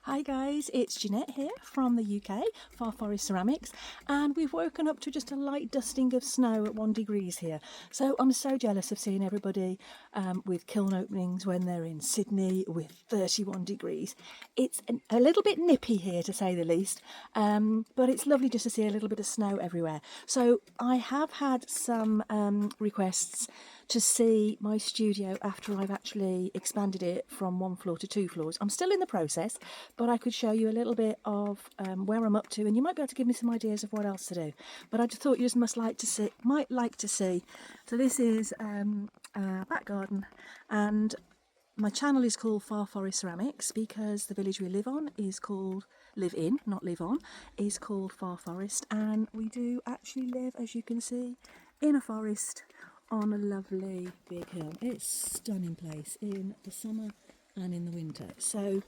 Hi guys, it's Jeanette here from the UK, Far Forest Ceramics, and we've woken up to just a light dusting of snow at 1 degree here. So I'm so jealous of seeing everybody with kiln openings when they're in Sydney with 31 degrees. It's a little bit nippy here to say the least, but it's lovely just to see a little bit of snow everywhere. So I have had some requests to see my studio after I've actually expanded it from 1 floor to 2 floors. I'm still in the process, but I could show you a little bit of where I'm up to, and you might be able to give me some ideas of what else to do. But I just thought you just might like to see. So this is a back garden, and my channel is called Far Forest Ceramics because the village we live on is called is called Far Forest, and we do actually live, as you can see, in a forest on a lovely big hill. It's a stunning place in the summer and in the winter. So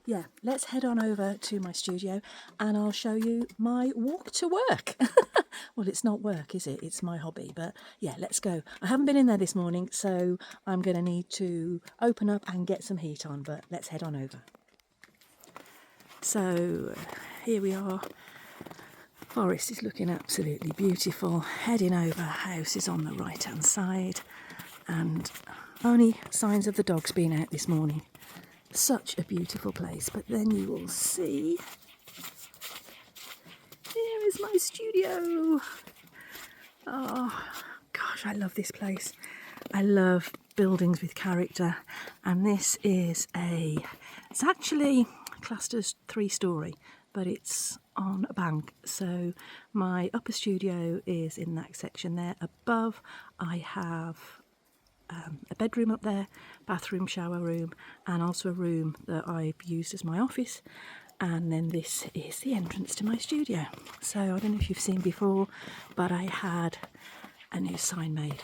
yeah, let's head on over to my studio and I'll show you my walk to work. Well, it's not work, is it? It's my hobby. But yeah, let's go. I haven't been in there this morning, so I'm going to need to open up and get some heat on, but let's head on over. So here we are. Forest is looking absolutely beautiful. Heading over, house is on the right hand side, and only signs of the dogs being out this morning. Such a beautiful place. But then you will see, here is my studio. Oh gosh, I love this place. I love buildings with character, and this is it's actually classed as 3-storey, but it's on a bank. So my upper studio is in that section there. Above I have a bedroom up there, bathroom, shower room, and also a room that I've used as my office. And then this is the entrance to my studio. So I don't know if you've seen before, but I had a new sign made.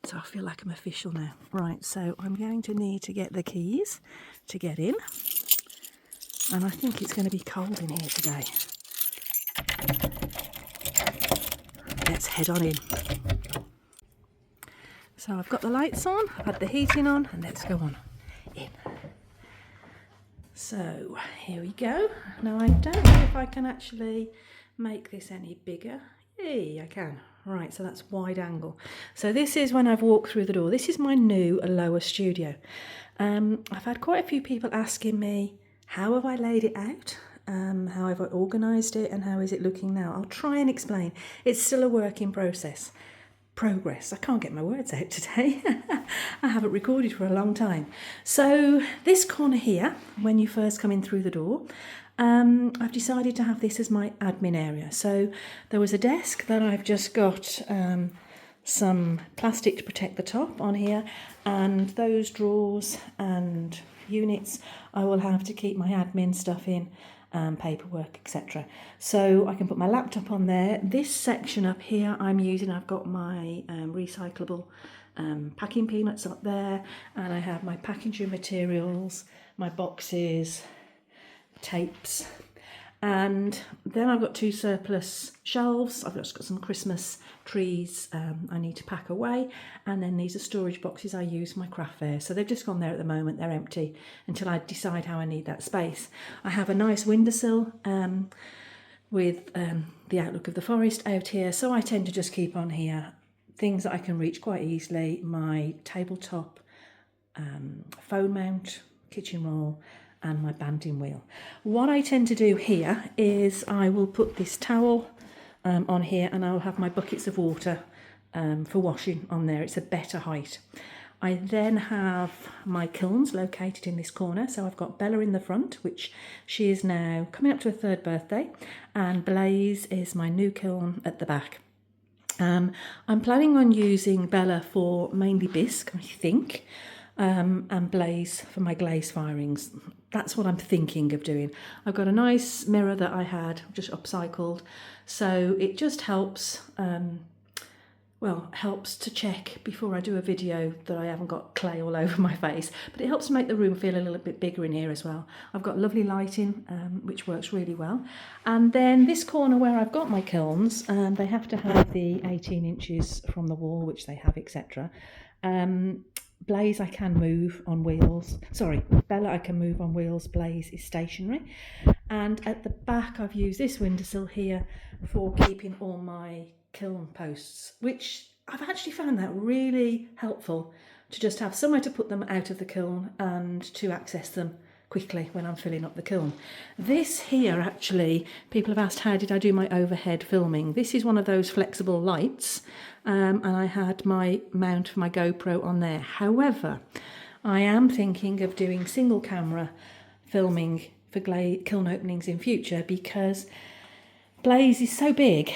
So I feel like I'm official now. Right, so I'm going to need to get the keys to get in. And I think it's going to be cold in here today. Let's head on in. So I've got the lights on, I've had the heating on, and let's go on in. So here we go. Now I don't know if I can actually make this any bigger. Hey, I can. Right, so that's wide angle. So this is when I've walked through the door. This is my new lower studio. I've had quite a few people asking me, how have I laid it out? How have I organised it, and how is it looking now? I'll try and explain. It's still a work in progress. I can't get my words out today. I haven't recorded for a long time. So this corner here, when you first come in through the door, I've decided to have this as my admin area. So there was a desk that I've just got some plastic to protect the top on here, and those drawers and units I will have to keep my admin stuff in, paperwork, etc. So I can put my laptop on there. This section up here I've got my recyclable packing peanuts up there, and I have my packaging materials, my boxes, tapes, and then I've got 2 surplus shelves. I've just got some Christmas trees I need to pack away, and then these are storage boxes I use for my craft fair. So they've just gone there at the moment. They're empty until I decide how I need that space. I have a nice windowsill with the outlook of the forest out here, so I tend to just keep on here things that I can reach quite easily. My tabletop, phone mount, kitchen roll, and my banding wheel. What I tend to do here is I will put this towel on here, and I'll have my buckets of water for washing on there. It's a better height. I then have my kilns located in this corner. So I've got Bella in the front, which she is now coming up to her 3rd birthday, and Blaze is my new kiln at the back. I'm planning on using Bella for mainly bisque, I think, and Blaze for my glaze firings. That's what I'm thinking of doing. I've got a nice mirror that I had just upcycled, so it just helps helps to check before I do a video that I haven't got clay all over my face, but it helps to make the room feel a little bit bigger in here as well. I've got lovely lighting, which works really well. And then this corner where I've got my kilns, they have to have the 18 inches from the wall, which they have, etc. Blaze I can move on wheels. Sorry, Bella I can move on wheels. Blaze is stationary. And at the back I've used this windowsill here for keeping all my kiln posts, which I've actually found that really helpful, to just have somewhere to put them out of the kiln and to access them quickly when I'm filling up the kiln. This here, actually, people have asked how did I do my overhead filming. This is one of those flexible lights, and I had my mount for my GoPro on there. However, I am thinking of doing single camera filming for kiln openings in future, because Blaze is so big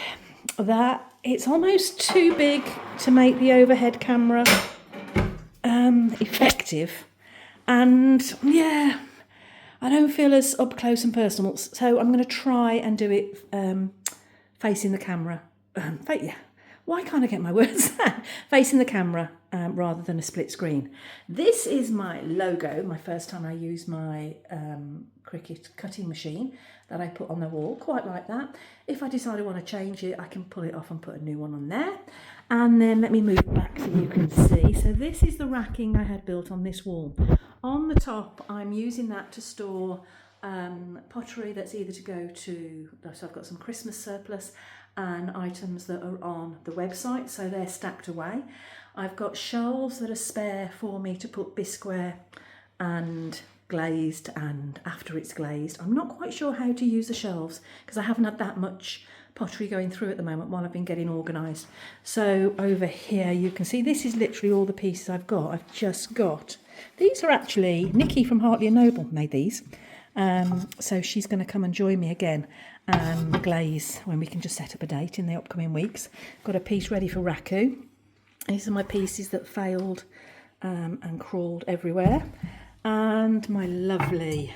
that it's almost too big to make the overhead camera effective. And yeah, I don't feel as up close and personal, so I'm going to try and do it facing the camera. Why can't I get my words out? Facing the camera rather than a split screen. This is my logo, my first time I used my Cricut cutting machine that I put on the wall, quite like that. If I decide I want to change it, I can pull it off and put a new one on there. And then let me move back so you can see. So this is the racking I had built on this wall. On the top, I'm using that to store pottery that's either to go to, so I've got some Christmas surplus and items that are on the website, so they're stacked away. I've got shelves that are spare for me to put bisqueware and glazed, and after it's glazed. I'm not quite sure how to use the shelves because I haven't had that much pottery going through at the moment while I've been getting organised. So over here you can see this is literally all the pieces I've got. I've just got, these are actually, Nikki from Hartley and Noble made these. So she's going to come and join me again and glaze when we can just set up a date in the upcoming weeks. Got a piece ready for Raku. These are my pieces that failed and crawled everywhere. And my lovely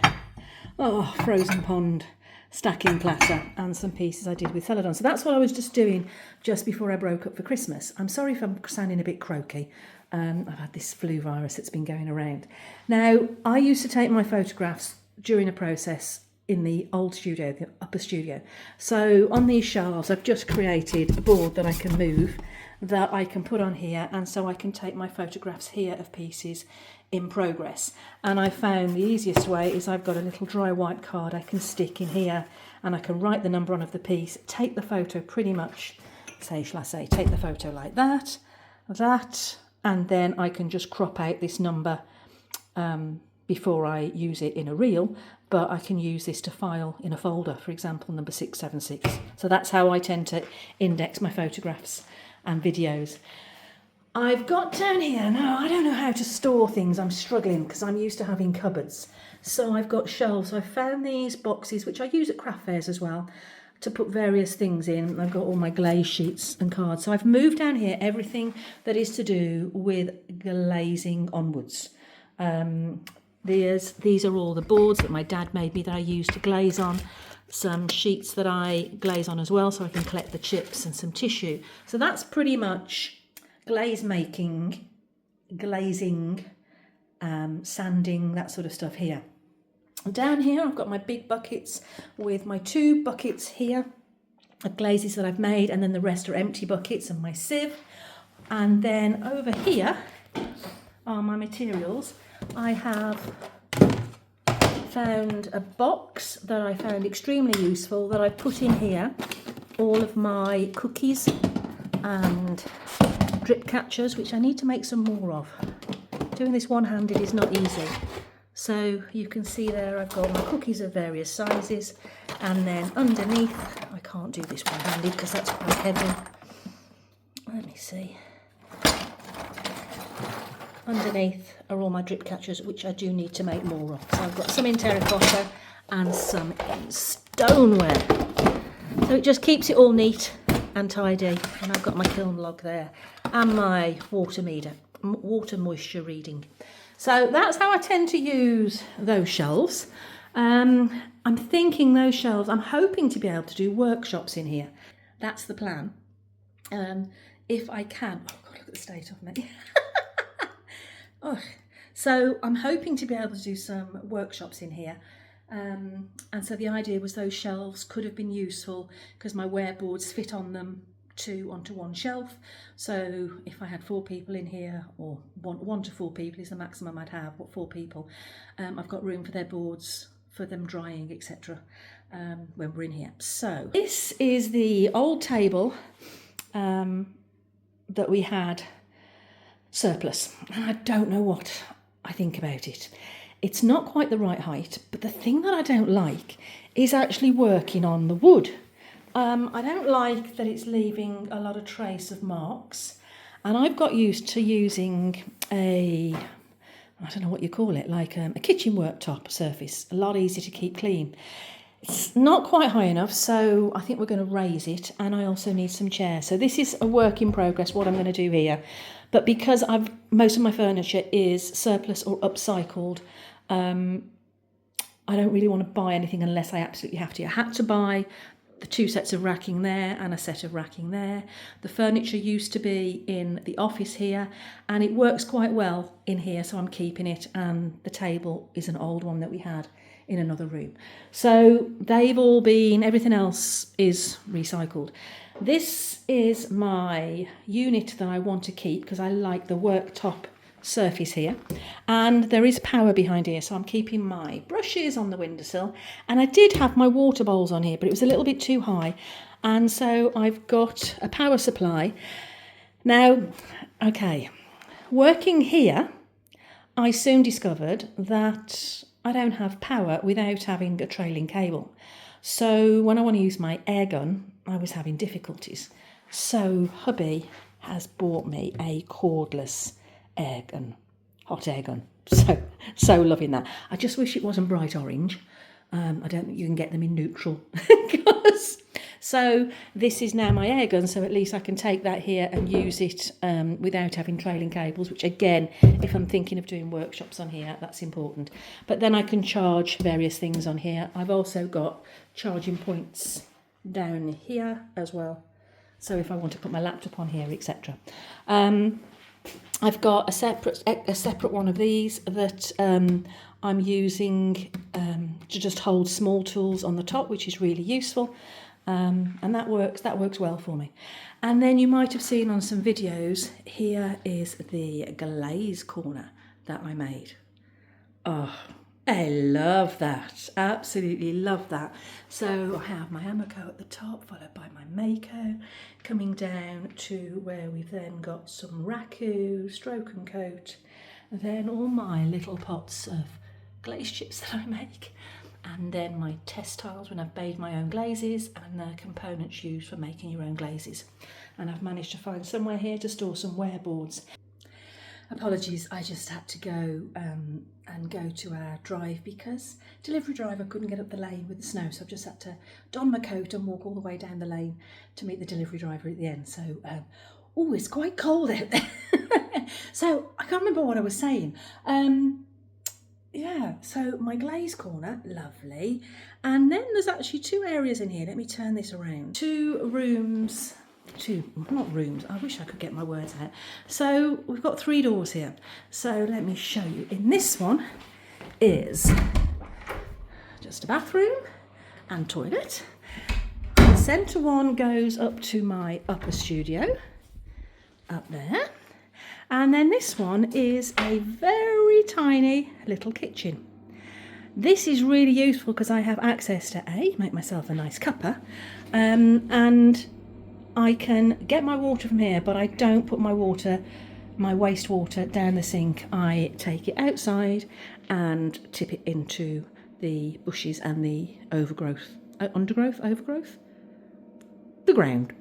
frozen pond stacking platter and some pieces I did with celadon. So that's what I was just doing just before I broke up for Christmas. I'm sorry if I'm sounding a bit croaky. I've had this flu virus that's been going around. Now, I used to take my photographs during a process in the old studio, the upper studio. So on these shelves, I've just created a board that I can move, that I can put on here, and so I can take my photographs here of pieces in progress. And I found the easiest way is I've got a little dry white card I can stick in here, and I can write the number on of the piece, take the photo pretty much, take the photo like that, and then I can just crop out this number before I use it in a reel, but I can use this to file in a folder, for example, number 676. So that's how I tend to index my photographs and videos. I've got down here, now I don't know how to store things, I'm struggling because I'm used to having cupboards. So I've got shelves. I found these boxes, which I use at craft fairs as well, to put various things in. I've got all my glaze sheets and cards. So I've moved down here everything that is to do with glazing onwards. These are all the boards that my dad made me that I use to glaze on. Some sheets that I glaze on as well, so I can collect the chips, and some tissue. So that's pretty much glaze making, glazing, sanding, that sort of stuff here. Down here I've got my big buckets with my 2 buckets here of glazes that I've made, and then the rest are empty buckets and my sieve. And then over here are my materials. I have found a box that I found extremely useful that I put in here all of my cookies and drip catchers, which I need to make some more of. Doing this one-handed is not easy. So you can see there I've got my cookies of various sizes, and then underneath, I can't do this one-handed because that's quite heavy. Let me see. Underneath are all my drip catchers, which I do need to make more of. So I've got some in terracotta and some in stoneware. So it just keeps it all neat and tidy. And I've got my kiln log there and my water meter, water moisture reading. So that's how I tend to use those shelves. I'm thinking those shelves, I'm hoping to be able to do workshops in here. That's the plan. If I can. Oh God, look at the state of me. So I'm hoping to be able to do some workshops in here. And so the idea was those shelves could have been useful because my wear boards fit on them two onto one shelf. So if I had 4 people in here, or one to 4 people is the maximum I'd have, 4 people, I've got room for their boards, for them drying, etc. When we're in here. So this is the old table that we had surplus, and I don't know what I think about it. It's not quite the right height, but the thing that I don't like is actually working on the wood. I don't like that it's leaving a lot of trace of marks, and I've got used to using I don't know what you call it, like a kitchen worktop surface, a lot easier to keep clean. It's not quite high enough, so I think we're going to raise it, and I also need some chairs. So this is a work in progress, what I'm going to do here. But because most of my furniture is surplus or upcycled, I don't really want to buy anything unless I absolutely have to. I had to buy the 2 sets of racking there and a set of racking there. The furniture used to be in the office here, and it works quite well in here, so I'm keeping it. And the table is an old one that we had in another room. So they've all been, everything else is recycled. This is my unit that I want to keep because I like the worktop surface here, and there is power behind here, so I'm keeping my brushes on the windowsill, and I did have my water bowls on here, but it was a little bit too high, and so I've got a power supply. Now, okay, working here, I soon discovered that I don't have power without having a trailing cable. So when I want to use my air gun, I was having difficulties. So hubby has bought me a cordless air gun, hot air gun. So loving that. I just wish it wasn't bright orange. I don't think you can get them in neutral. So this is now my air gun, so at least I can take that here and use it without having trailing cables, which again, if I'm thinking of doing workshops on here, that's important. But then I can charge various things on here. I've also got charging points down here as well, so if I want to put my laptop on here, etc. I've got a separate one of these that I'm using to just hold small tools on the top, which is really useful, and that works well for me. And then you might have seen on some videos, here is the glaze corner that I made. Oh, I love that, absolutely love that. So I have my Amaco at the top, followed by my Mako, coming down to where we've then got some Raku, stroke and coat, and then all my little pots of glaze chips that I make, and then my test tiles when I've made my own glazes, and the components used for making your own glazes. And I've managed to find somewhere here to store some wear boards. Apologies, I just had to go and go to our drive because delivery driver couldn't get up the lane with the snow, so I've just had to don my coat and walk all the way down the lane to meet the delivery driver at the end. So, oh, it's quite cold out there. So I can't remember what I was saying. Yeah, so my glaze corner, lovely. And then there's actually 2 areas in here. Let me turn this around. 2 rooms. Not rooms, I wish I could get my words out. So we've got 3 doors here. So let me show you. In this one is just a bathroom and toilet. The centre one goes up to my upper studio, up there. And then this one is a very tiny little kitchen. This is really useful because I have access to make myself a nice cuppa, and I can get my water from here, but I don't put my wastewater down the sink. I take it outside and tip it into the bushes and the overgrowth, the ground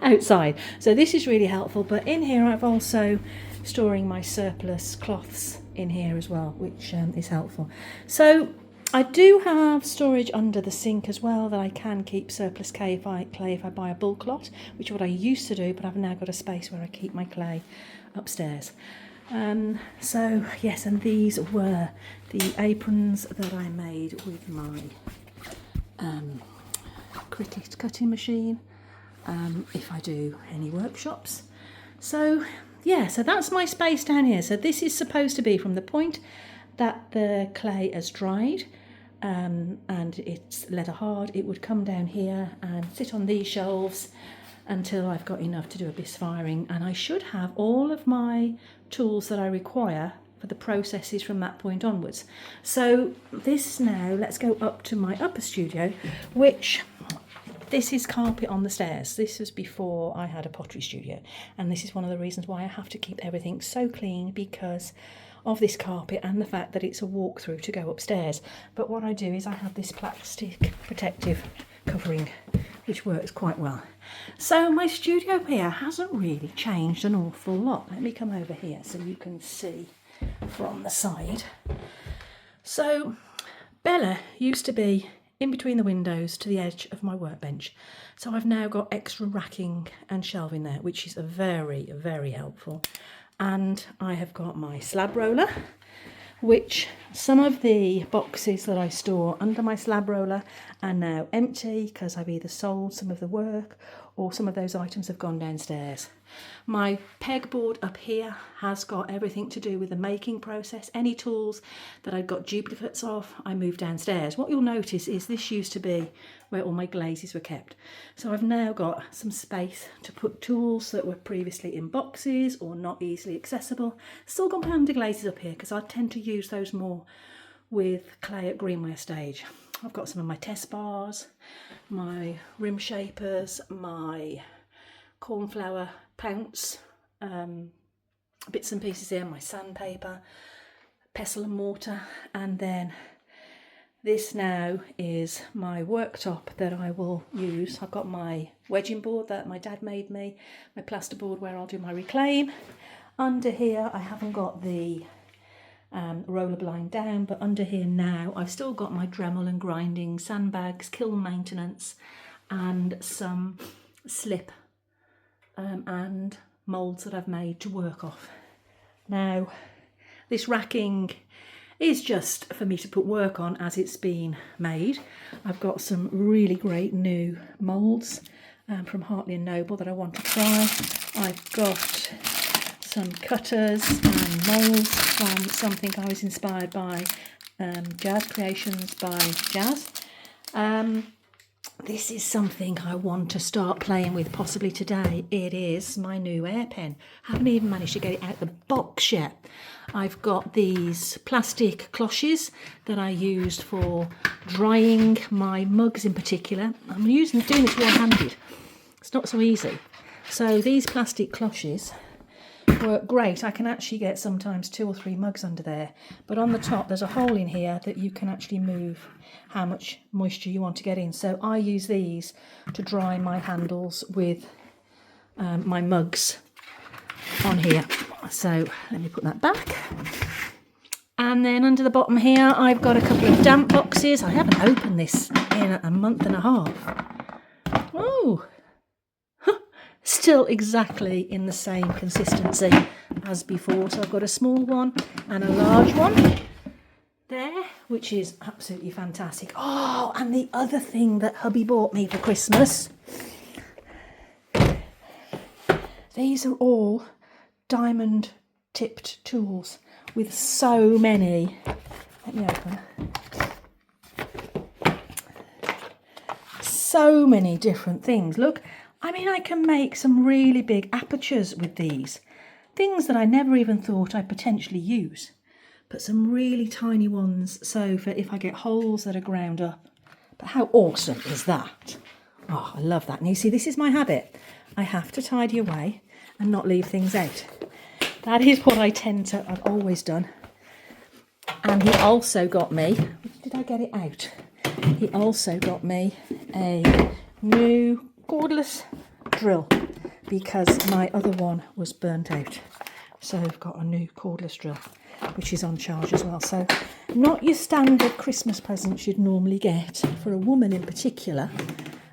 outside. So this is really helpful, but in here I've also storing my surplus cloths in here as well, which is helpful. So I do have storage under the sink as well that I can keep surplus clay if I buy a bulk lot, which is what I used to do, but I've now got a space where I keep my clay upstairs. So yes, and these were the aprons that I made with my Cricut cutting machine, if I do any workshops. So yeah, so that's my space down here. So this is supposed to be from the point that the clay has dried and it's leather hard, it would come down here and sit on these shelves, until I've got enough to do a misfiring, and I should have all of my tools that I require for the processes from that point onwards. So this now, let's go up to my upper studio, which this is carpet on the stairs. This was before I had a pottery studio, and this is one of the reasons why I have to keep everything so clean, because of this carpet and the fact that it's a walk-through to go upstairs. But what I do is I have this plastic protective covering, which works quite well. So my studio here hasn't really changed an awful lot. Let me come over here so you can see from the side. So Bella used to be in between the windows to the edge of my workbench. So I've now got extra racking and shelving there, which is very, very helpful. And I have got my slab roller, which some of the boxes that I store under my slab roller are now empty because I've either sold some of the work or some of those items have gone downstairs. My pegboard up here has got everything to do with the making process. Any tools that I've got duplicates of, I move downstairs. What you'll notice is this used to be where all my glazes were kept. So I've now got some space to put tools that were previously in boxes or not easily accessible. Still got my under glazes up here because I tend to use those more with clay at greenware stage. I've got some of my test bars, my rim shapers, my cornflower pounce, bits and pieces here, my sandpaper, pestle and mortar, and then this now is my worktop that I will use. I've got my wedging board that my dad made me, my plasterboard where I'll do my reclaim. Under here I haven't got the roller blind down, but under here now I've still got my Dremel and grinding, sandbags, kiln maintenance, and some slip and moulds that I've made to work off. Now this racking is just for me to put work on as it's been made. I've got some really great new moulds from Hartley & Noble that I want to try. I've got some cutters and moulds from something I was inspired by, Jazz Creations by Jazz. This is something I want to start playing with possibly today. It is my new air pen. Haven't even managed to get it out the box yet. I've got these plastic cloches that I used for drying my mugs in particular. I'm doing this one-handed. It's not so easy. So these plastic cloches work great. I can actually get sometimes 2 or 3 mugs under there, but on the top there's a hole in here that you can actually move how much moisture you want to get in. So I use these to dry my handles with my mugs on here. So let me put that back. And then under the bottom here I've got a couple of damp boxes. I haven't opened this in a month and a half. Oh, still exactly in the same consistency as before. So I've got a small one and a large one there, which is absolutely fantastic. Oh, and the other thing that hubby bought me for Christmas, these are all diamond tipped tools with so many, let me open, so many different things. Look, I mean, I can make some really big apertures with these. Things that I never even thought I'd potentially use. But some really tiny ones, so for if I get holes that are ground up. But how awesome is that? Oh, I love that. And you see, this is my habit. I have to tidy away and not leave things out. That is what I've always done. And he also got me, did I get it out? He also got me a new cordless drill because my other one was burnt out. So I've got a new cordless drill, which is on charge as well. So not your standard Christmas presents you'd normally get for a woman in particular.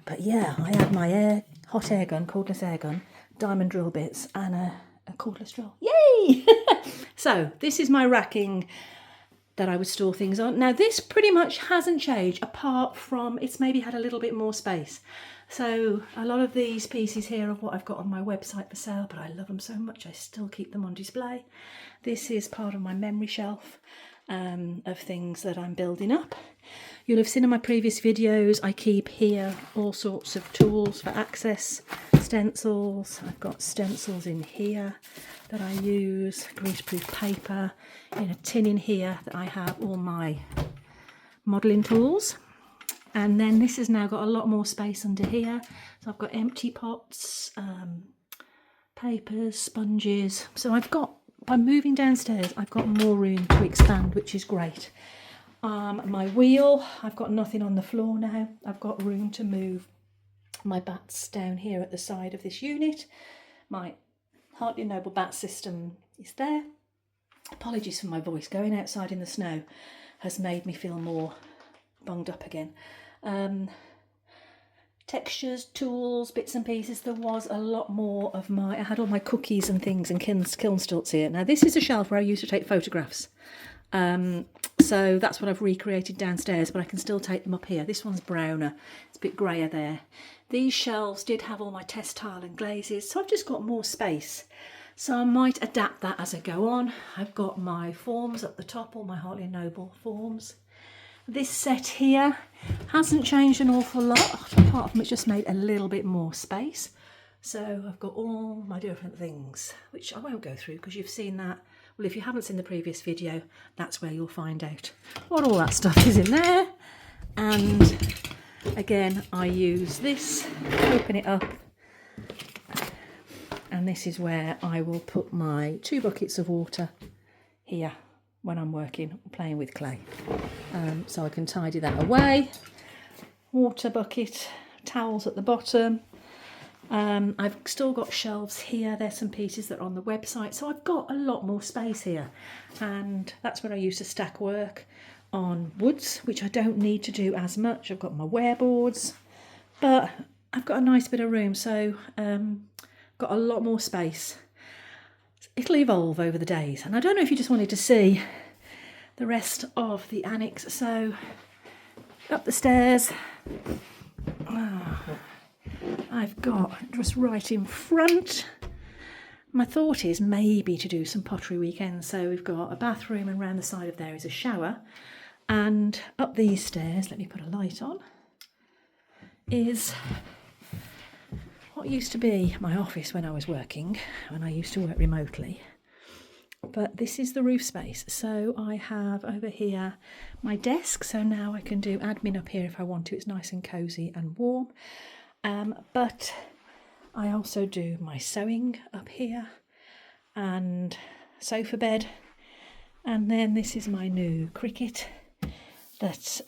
But yeah, I had my hot air gun, cordless air gun, diamond drill bits and a cordless drill. Yay! So this is my racking that I would store things on. Now this pretty much hasn't changed apart from it's maybe had a little bit more space. So a lot of these pieces here are what I've got on my website for sale, but I love them so much I still keep them on display. This is part of my memory shelf of things that I'm building up. You'll have seen in my previous videos I keep here all sorts of tools for access, stencils. I've got stencils in here that I use, greaseproof paper, in a tin in here that I have all my modelling tools. And then this has now got a lot more space under here. So I've got empty pots, papers, sponges. So I've got, by moving downstairs, I've got more room to expand, which is great. My wheel, I've got nothing on the floor now. I've got room to move my bats down here at the side of this unit. My Hartley Noble bat system is there. Apologies for my voice. Going outside in the snow has made me feel more bunged up again. Textures, tools, bits and pieces. There was a lot more of I had all my cookies and things and kiln stilts here. Now this is a shelf where I used to take photographs. So that's what I've recreated downstairs, but I can still take them up here. This one's browner, it's a bit greyer there. These shelves did have all my test tile and glazes, so I've just got more space. So I might adapt that as I go on. I've got my forms at the top, all my Hartley & Noble forms. This set here hasn't changed an awful lot, apart from it's just made a little bit more space. So I've got all my different things, which I won't go through because you've seen that. Well, if you haven't seen the previous video, that's where you'll find out what all that stuff is in there. And again, I use this, open it up, and this is where I will put my 2 buckets of water here when I'm working, playing with clay. So I can tidy that away. Water bucket, towels at the bottom. I've still got shelves here. There's some pieces that are on the website. So I've got a lot more space here. And that's where I used to stack work on woods, which I don't need to do as much. I've got my wear boards, but I've got a nice bit of room. So got a lot more space. It'll evolve over the days. And I don't know if you just wanted to see the rest of the annex. So up the stairs. I've got just right in front. My thought is maybe to do some pottery weekends. So we've got a bathroom and round the side of there is a shower. And up these stairs, let me put a light on, is what used to be my office when I was working, when I used to work remotely. But this is the roof space. So I have over here my desk. So now I can do admin up here if I want to. It's nice and cosy and warm. But I also do my sewing up here and sofa bed. And then this is my new Cricut that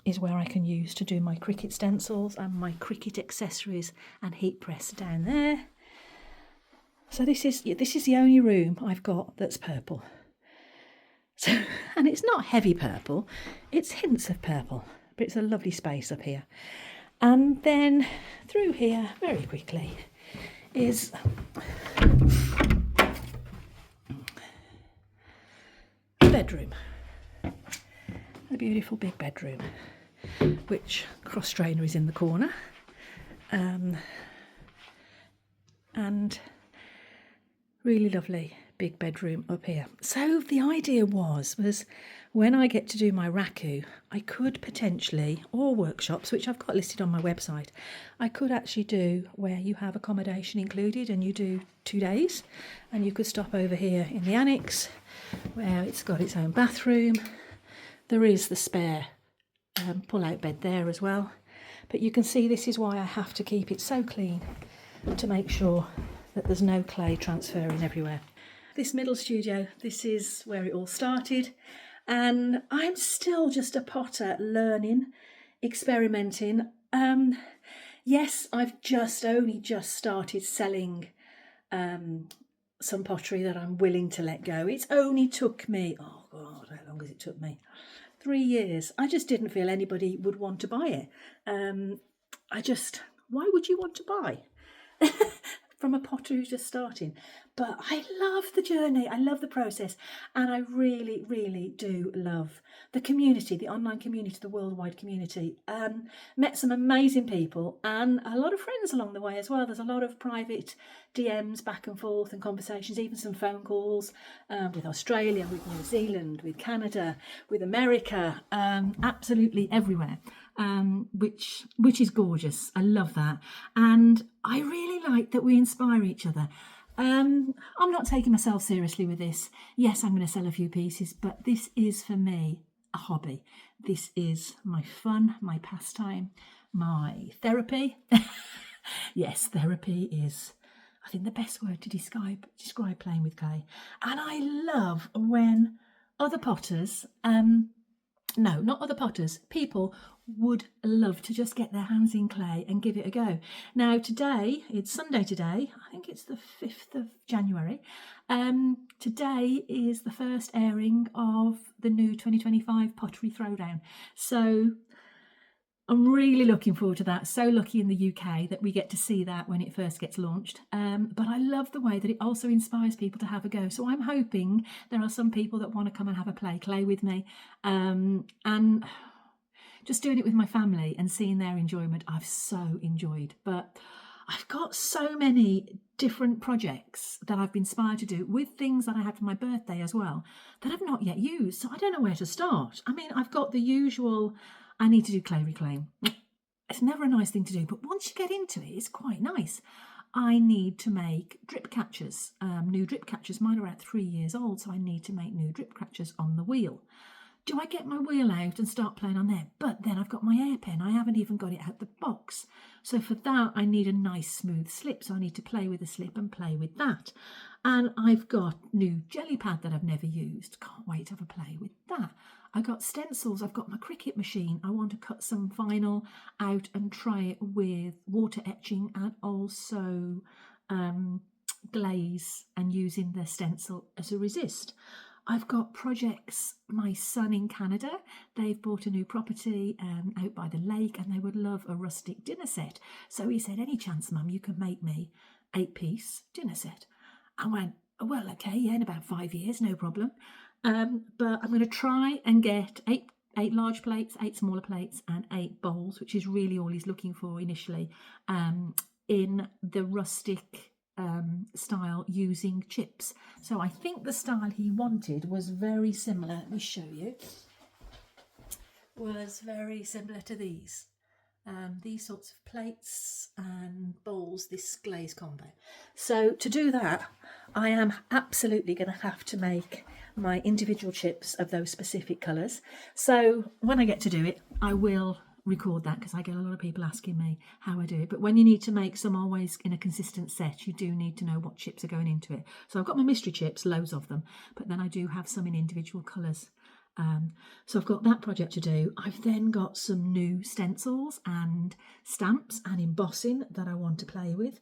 is where I can use to do my Cricut stencils and my Cricut accessories and heat press down there. So this is the only room I've got that's purple. So, and it's not heavy purple, it's hints of purple, but it's a lovely space up here. And then through here, very quickly, is the bedroom. A beautiful big bedroom, which cross strainer is in the corner. And really lovely big bedroom up here. So the idea was when I get to do my raku, I could potentially, or workshops, which I've got listed on my website, I could actually do where you have accommodation included and you do 2 days, and you could stop over here in the annex where it's got its own bathroom. There is the spare pull-out bed there as well. But you can see this is why I have to keep it so clean to make sure that there's no clay transferring everywhere. This middle studio, this is where it all started. And I'm still just a potter, learning, experimenting. Yes, I've only just started selling some pottery that I'm willing to let go. It's only took me, oh God, how long has it took me? 3 years. I just didn't feel anybody would want to buy it. Why would you want to buy? From a potter who's just starting. But I love the journey, I love the process, and I really, really do love the community, the online community, the worldwide community. Met some amazing people and a lot of friends along the way as well. There's a lot of private DMs back and forth and conversations, even some phone calls with Australia, with New Zealand, with Canada, with America, absolutely everywhere. which is gorgeous. I love that, and I really like that we inspire each other. I'm not taking myself seriously with this. Yes, I'm going to sell a few pieces, but this is for me a hobby. This is my fun, my pastime, my therapy. Yes, therapy is, I think, the best word to describe playing with clay. And I love when other potters, no, not other potters, people would love to just get their hands in clay and give it a go. Now today, it's Sunday today, I think it's the 5th of January. Today is the first airing of the new 2025 Pottery Throwdown. So I'm really looking forward to that. So lucky in the UK that we get to see that when it first gets launched. But I love the way that it also inspires people to have a go. So I'm hoping there are some people that want to come and have a clay with me. And just doing it with my family and seeing their enjoyment, I've so enjoyed. But I've got so many different projects that I've been inspired to do with things that I had for my birthday as well that I've not yet used. So I don't know where to start. I mean, I've got the usual, I need to do clay reclaim. It's never a nice thing to do, but once you get into it, it's quite nice. I need to make drip catchers, new drip catchers. Mine are about 3 years old, so I need to make new drip catchers on the wheel. Do I get my wheel out and start playing on there? But then I've got my air pen. I haven't even got it out the box. So for that, I need a nice smooth slip. So I need to play with the slip and play with that. And I've got new jelly pad that I've never used. Can't wait to have a play with that. I got stencils. I've got my Cricut machine. I want to cut some vinyl out and try it with water etching and also glaze and using the stencil as a resist. I've got projects, my son in Canada, they've bought a new property out by the lake and they would love a rustic dinner set. So he said, any chance, Mum, you can make me 8-piece dinner set? I went, well, okay, yeah, in about 5 years, no problem. But I'm going to try and get eight large plates, 8 smaller plates and 8 bowls, which is really all he's looking for initially, in the rustic style using chips. So I think the style he wanted was very similar, let me show you, was very similar to these sorts of plates and bowls, this glaze combo. So to do that, I am absolutely going to have to make my individual chips of those specific colours. So when I get to do it, I will record that because I get a lot of people asking me how I do it. But when you need to make some always in a consistent set, you do need to know what chips are going into it. So I've got my mystery chips, loads of them, but then I do have some in individual colours. So I've got that project to do. I've then got some new stencils and stamps and embossing that I want to play with.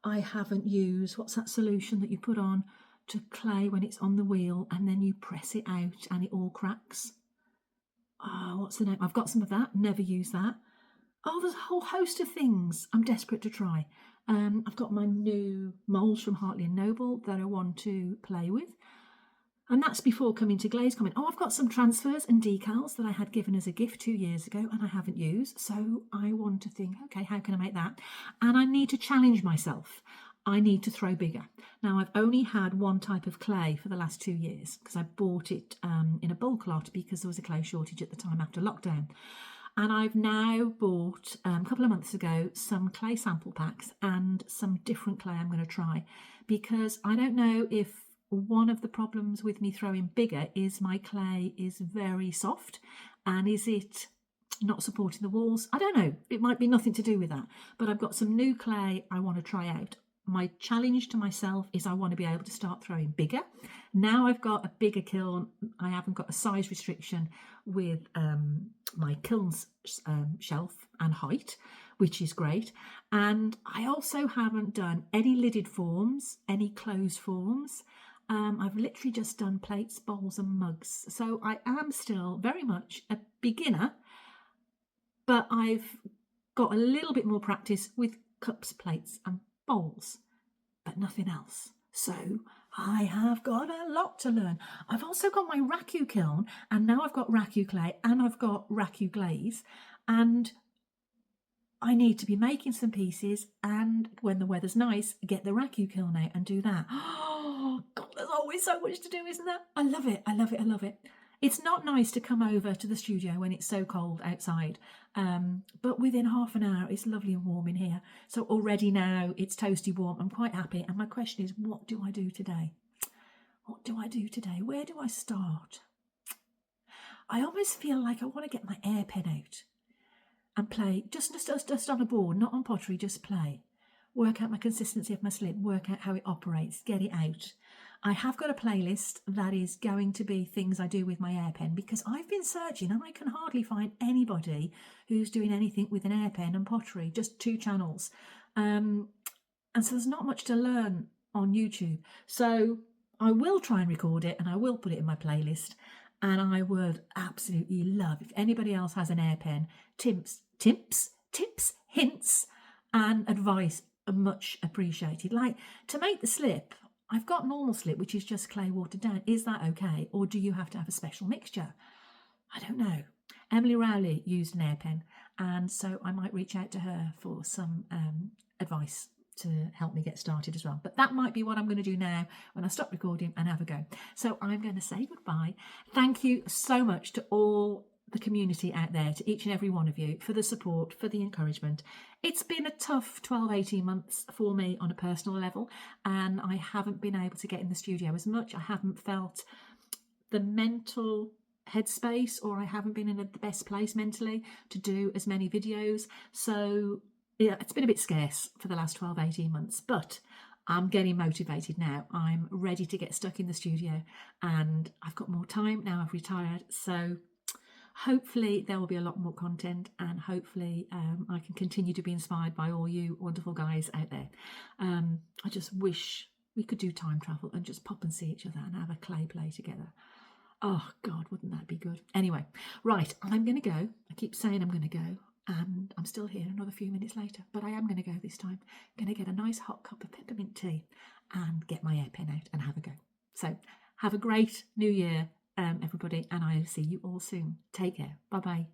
I haven't used, what's that solution that you put on to clay when it's on the wheel and then you press it out and it all cracks? Oh, what's the name? I've got some of that, never used that. Oh, there's a whole host of things I'm desperate to try. I've got my new moulds from Hartley & Noble that I want to play with. And that's before coming to glaze comment. Oh, I've got some transfers and decals that I had given as a gift 2 years ago and I haven't used. So I want to think, okay, how can I make that? And I need to challenge myself. I need to throw bigger. Now, I've only had one type of clay for the last 2 years because I bought it in a bulk lot because there was a clay shortage at the time after lockdown. And I've now bought, a couple of months ago, some clay sample packs and some different clay I'm going to try because I don't know if one of the problems with me throwing bigger is my clay is very soft, and is it not supporting the walls? I don't know. It might be nothing to do with that, but I've got some new clay I want to try out. My challenge to myself is I want to be able to start throwing bigger. Now I've got a bigger kiln. I haven't got a size restriction with my kiln's shelf and height, which is great. And I also haven't done any lidded forms, any closed forms. I've literally just done plates, bowls and mugs. So I am still very much a beginner, but I've got a little bit more practice with cups, plates and bowls, but nothing else. So I have got a lot to learn. I've also got my raku kiln, and now I've got raku clay and I've got raku glaze, and I need to be making some pieces, and when the weather's nice, get the raku kiln out and do that. Oh God, there's always so much to do, isn't there? I love it. I love it. I love it. It's not nice to come over to the studio when it's so cold outside, but within half an hour it's lovely and warm in here. So already now it's toasty warm. I'm quite happy. And my question is, what do I do today? What do I do today? Where do I start? I almost feel like I want to get my air pen out and play just on a board, not on pottery, just play. Work out my consistency of my slip, work out how it operates, get it out. I have got a playlist that is going to be things I do with my air pen, because I've been searching and I can hardly find anybody who's doing anything with an air pen and pottery, just 2 channels. And so there's not much to learn on YouTube. So I will try and record it and I will put it in my playlist. And I would absolutely love if anybody else has an air pen, tips, hints and advice are much appreciated. Like, to make the slip, I've got normal slip, which is just clay watered down. Is that okay? Or do you have to have a special mixture? I don't know. Emily Rowley used an air pen, and so I might reach out to her for some advice to help me get started as well. But that might be what I'm going to do now when I stop recording and have a go. So I'm going to say goodbye. Thank you so much to all the community out there, to each and every one of you, for the support, for the encouragement. It's been a tough 12-18 months for me on a personal level, and I haven't been able to get in the studio as much. I haven't felt the mental headspace, or I haven't been in the best place mentally to do as many videos. So yeah, it's been a bit scarce for the last 12-18 months, but I'm getting motivated now. I'm ready to get stuck in the studio, and I've got more time now. I've retired, so hopefully there will be a lot more content, and hopefully I can continue to be inspired by all you wonderful guys out there. I just wish we could do time travel and just pop and see each other and have a clay play together. Oh God, wouldn't that be good? Anyway, right, I'm going to go. I keep saying I'm going to go, and I'm still here another few minutes later, but I am going to go this time. I'm going to get a nice hot cup of peppermint tea and get my air pen out and have a go. So have a great new year, everybody, and I'll see you all soon. Take care. Bye-bye.